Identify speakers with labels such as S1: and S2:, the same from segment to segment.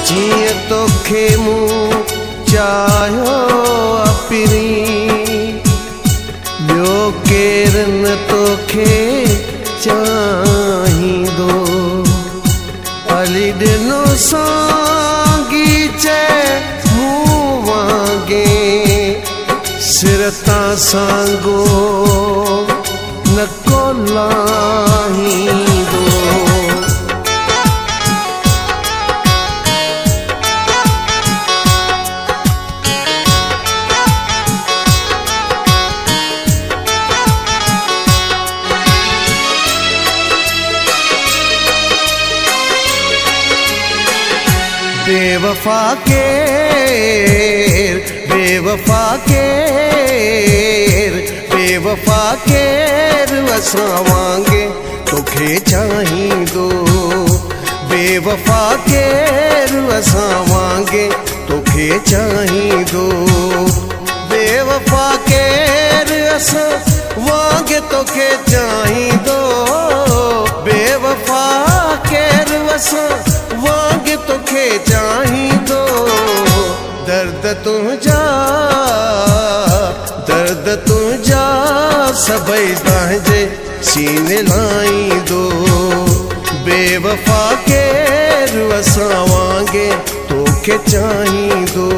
S1: जीअं तोखे मूं चाहियो अपनी, ॿियो केरु न तोखे चाहींदो। अली ॾिनो सांगीचे मूं वांगे, सिर तां सांगो न को लाहींदो। बेवफा केर, बेवफा केर, बेवफा केर असां वांगे तोखे चाहींदो। बेवफा केर असां वांगे तोखे चाहींदो। बेवफा केर असां वांगे तोखे चाहींदो। बेवफा केर असां वांगे तोखे चाहींदो। दर्द तुंहिंजा, दर्द तुंहिंजा सभई पंहिंजे सीने लाहींदो। बेवफा केरु असां वांगे तोखे चाहींदो।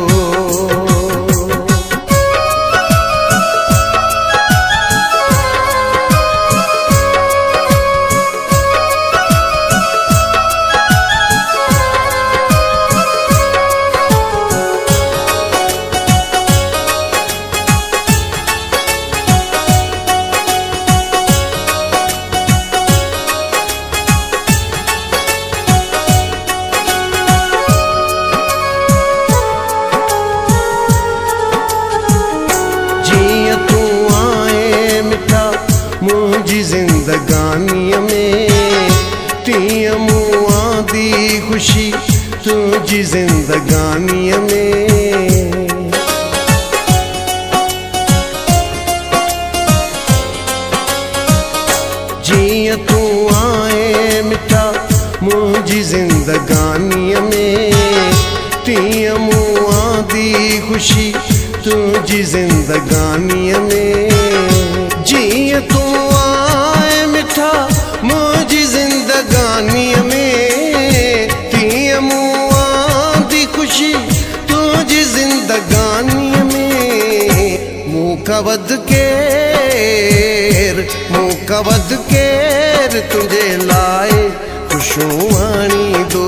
S1: मुंहिंजी ज़िंदगानीअ में तीअं मूं आंदी ख़ुशी तुंहिंजी ज़िंदगानीअ में। जीअं तूं आए मिठा मुंहिंजी ज़िंदगानीअ में, तीअं मूं आंदी ख़ुशी तुंहिंजी ज़िंदगानीअ में। जीअं तूं आए मिठा मुंहिंजी ज़िंदगानीअ में, तीअं मूं आंदी ख़ुशी तुंहिंजी ज़िंदगानीअ में। मूं खां वध केर, मूं खां वध केर तुंहिंजे लाइ ख़ुशियूं आणींदो।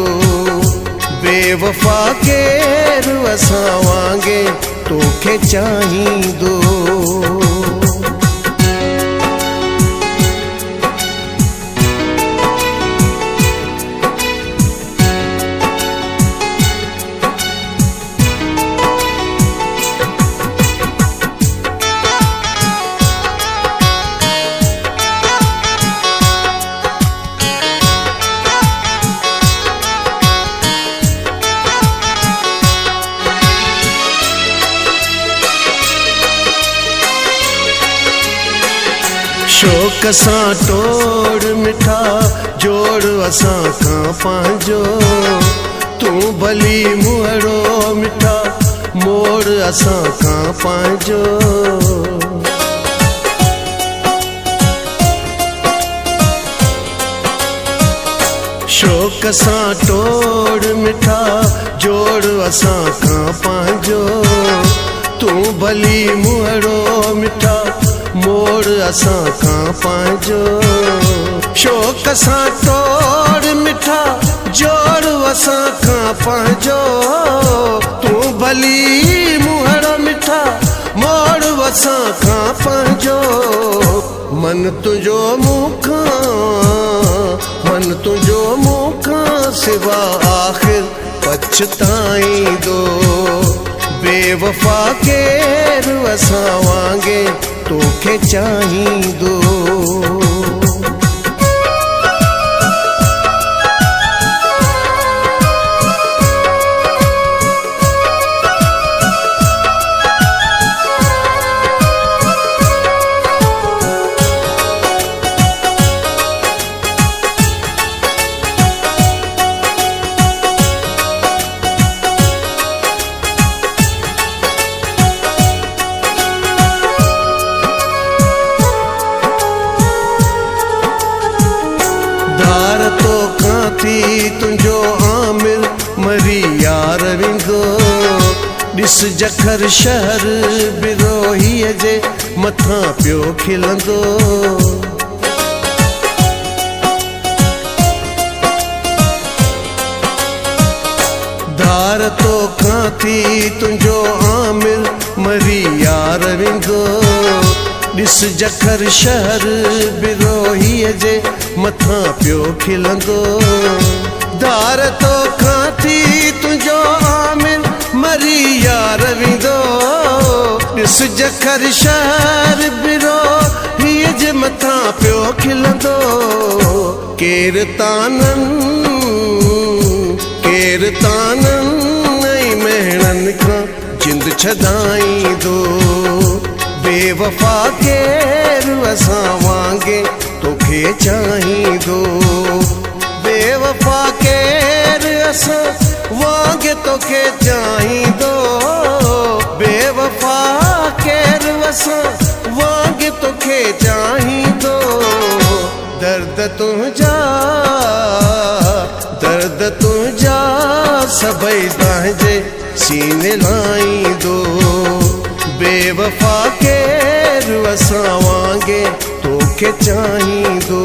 S1: बेवफा केर असां वांगे तोखे चाहींदो। शौक़ सां टोड़ मिठा जोड़ असां खां पंहिंजो। तूं भली मुहड़ो मिठा मोड़ असां खां पंहिंजो। शौक़ सां टोड़ मिठा जोड़ असां खां पंहिंजो। तूं भली मुहड़ो मिठा मोड़ असां खां पंहिंजो। शौक़ सां टोड़ मिठा जोड़ असां खां पंहिंजो। तूं भली मुहड़ मिठा मोड़ असां खां पंहिंजो। मन तुंहिंजो मूंखां, मन तुंहिंजो मूंखां सिवा आख़िर पछताईंदो। बेवफा केरु असां वांगे तोखे चाहींदो। तुंहिंजो आमिर मरी यार विंदो ॾिस जखर शहर बिरोहीअ जे मथां पियो खिलंदो धार तो खां थी तुंहिंजो आमिर मरी यार विंदो ॾिस जखर शहर बिरोहीअ जे मथां पियो खिलंदो धार तो खां थी तुंहिंजो आमिर मरी यार विंदो ॾिस जखर शहर बिरोहीअ जे मथां पियो खिलंदो केर ताननि ऐं मेणनि खां जिंद छॾाईंदो बेवफा केरु असां वांगे तोखे चाहींदो बेवफा केरु असां वांगे तोखे चाहींदो बेवफा केरु असां वांगे तोखे चाहींदो दर्द तुंहिंजा सभई तव्हांजे सीने लाहींदो बेवफा केरु असां वांगे तोखे चाहींदो